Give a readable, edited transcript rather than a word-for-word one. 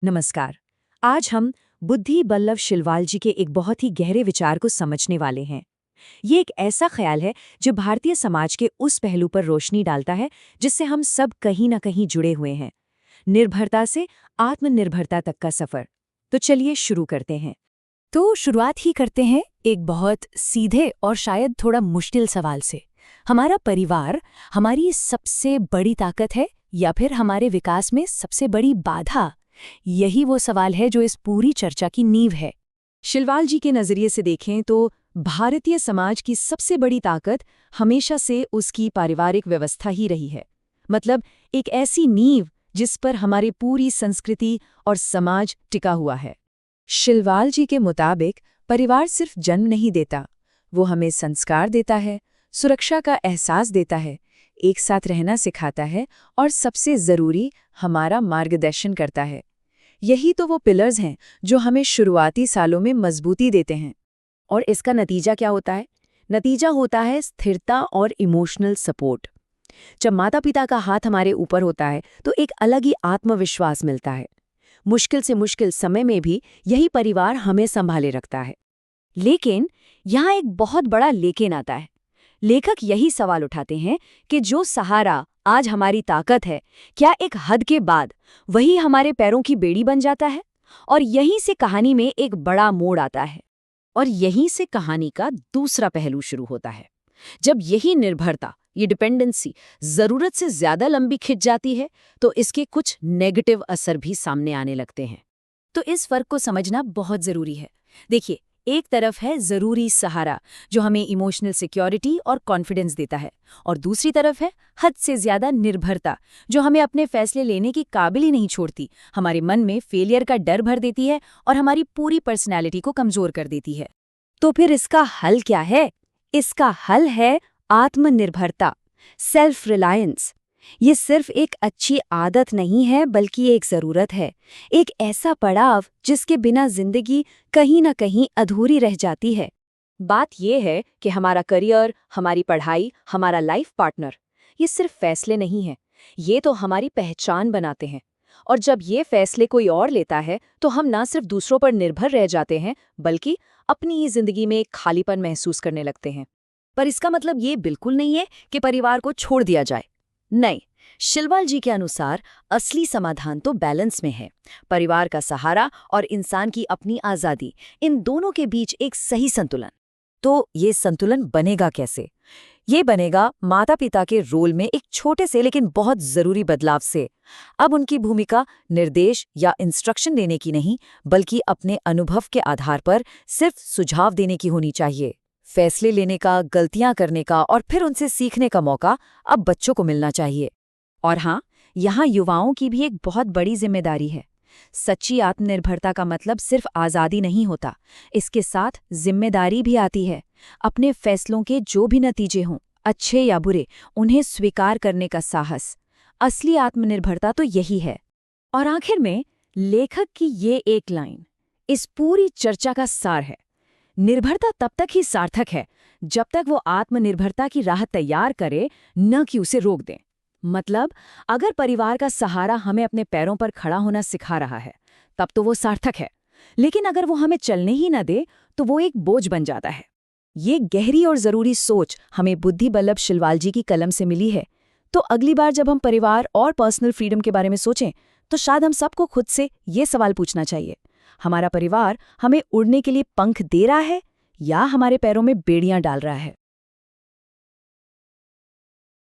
नमस्कार। आज हम बुद्धि बल्लभ शिलवाल जी के एक बहुत ही गहरे विचार को समझने वाले हैं। ये एक ऐसा ख्याल है जो भारतीय समाज के उस पहलू पर रोशनी डालता है जिससे हम सब कहीं न कहीं जुड़े हुए हैं। निर्भरता से आत्मनिर्भरता तक का सफर। तो चलिए शुरू करते हैं। तो शुरुआत ही करते हैं एक बहुत सीधे और शायद थोड़ा मुश्किल सवाल से। हमारा परिवार हमारी सबसे बड़ी ताकत है या फिर हमारे विकास में सबसे बड़ी बाधा? यही वो सवाल है जो इस पूरी चर्चा की नींव है। शिलवाल जी के नज़रिए से देखें तो भारतीय समाज की सबसे बड़ी ताकत हमेशा से उसकी पारिवारिक व्यवस्था ही रही है। मतलब एक ऐसी नींव जिस पर हमारी पूरी संस्कृति और समाज टिका हुआ है। शिलवाल जी के मुताबिक परिवार सिर्फ जन्म नहीं देता, वो हमें संस्कार देता है, सुरक्षा का एहसास देता है, एक साथ रहना सिखाता है और सबसे ज़रूरी हमारा मार्गदर्शन करता है। यही तो वो पिलर्स हैं जो हमें शुरुआती सालों में मजबूती देते हैं। और इसका नतीजा क्या होता है? नतीजा होता है स्थिरता और इमोशनल सपोर्ट। जब माता पिता का हाथ हमारे ऊपर होता है तो एक अलग ही आत्मविश्वास मिलता है। मुश्किल से मुश्किल समय में भी यही परिवार हमें संभाले रखता है। लेकिन यहाँ एक बहुत बड़ा लेकिन आता है। लेखक यही सवाल उठाते हैं कि जो सहारा आज हमारी ताकत है, क्या एक हद के बाद वही हमारे पैरों की बेड़ी बन जाता है? और यहीं से कहानी में एक बड़ा मोड़ आता है। और यहीं से कहानी का दूसरा पहलू शुरू होता है। जब यही निर्भरता, ये डिपेंडेंसी जरूरत से ज्यादा लंबी खिंच जाती है तो इसके कुछ नेगेटिव असर भी सामने आने लगते हैं। तो इस फर्क को समझना बहुत जरूरी है। देखिए, एक तरफ है जरूरी सहारा जो हमें इमोशनल सिक्योरिटी और कॉन्फिडेंस देता है, और दूसरी तरफ है हद से ज्यादा निर्भरता जो हमें अपने फैसले लेने की काबिल ही नहीं छोड़ती, हमारे मन में फेलियर का डर भर देती है और हमारी पूरी पर्सनैलिटी को कमजोर कर देती है। तो फिर इसका हल क्या है? इसका हल है आत्मनिर्भरता, सेल्फ रिलायंस। ये सिर्फ एक अच्छी आदत नहीं है बल्कि एक ज़रूरत है, एक ऐसा पड़ाव जिसके बिना जिंदगी कहीं ना कहीं अधूरी रह जाती है। बात यह है कि हमारा करियर, हमारी पढ़ाई, हमारा लाइफ पार्टनर, ये सिर्फ फैसले नहीं हैं, ये तो हमारी पहचान बनाते हैं। और जब ये फैसले कोई और लेता है तो हम ना सिर्फ दूसरों पर निर्भर रह जाते हैं बल्कि अपनी ही जिंदगी में एक खालीपन महसूस करने लगते हैं। पर इसका मतलब ये बिल्कुल नहीं है कि परिवार को छोड़ दिया जाए। नहीं, शिलवाल जी के अनुसार असली समाधान तो बैलेंस में है। परिवार का सहारा और इंसान की अपनी आज़ादी, इन दोनों के बीच एक सही संतुलन। तो ये संतुलन बनेगा कैसे? ये बनेगा माता पिता के रोल में एक छोटे से लेकिन बहुत जरूरी बदलाव से। अब उनकी भूमिका निर्देश या इंस्ट्रक्शन देने की नहीं, बल्कि अपने अनुभव के आधार पर सिर्फ सुझाव देने की होनी चाहिए। फैसले लेने का, गलतियां करने का और फिर उनसे सीखने का मौका अब बच्चों को मिलना चाहिए। और हाँ, यहाँ युवाओं की भी एक बहुत बड़ी जिम्मेदारी है। सच्ची आत्मनिर्भरता का मतलब सिर्फ आज़ादी नहीं होता, इसके साथ जिम्मेदारी भी आती है। अपने फैसलों के जो भी नतीजे हों, अच्छे या बुरे, उन्हें स्वीकार करने का साहस। असली आत्मनिर्भरता तो यही है। और आखिर में लेखक की ये एक लाइन इस पूरी चर्चा का सार है। निर्भरता तब तक ही सार्थक है जब तक वो आत्मनिर्भरता की राह तैयार करे, न कि उसे रोक दें। मतलब अगर परिवार का सहारा हमें अपने पैरों पर खड़ा होना सिखा रहा है तब तो वो सार्थक है, लेकिन अगर वो हमें चलने ही न दे तो वो एक बोझ बन जाता है। ये गहरी और ज़रूरी सोच हमें बुद्धि बल्लभ शिलवाल जी की कलम से मिली है। तो अगली बार जब हम परिवार और पर्सनल फ्रीडम के बारे में सोचें तो शायद हम सबको खुद से ये सवाल पूछना चाहिए, हमारा परिवार हमें उड़ने के लिए पंख दे रहा है या हमारे पैरों में बेड़ियां डाल रहा है?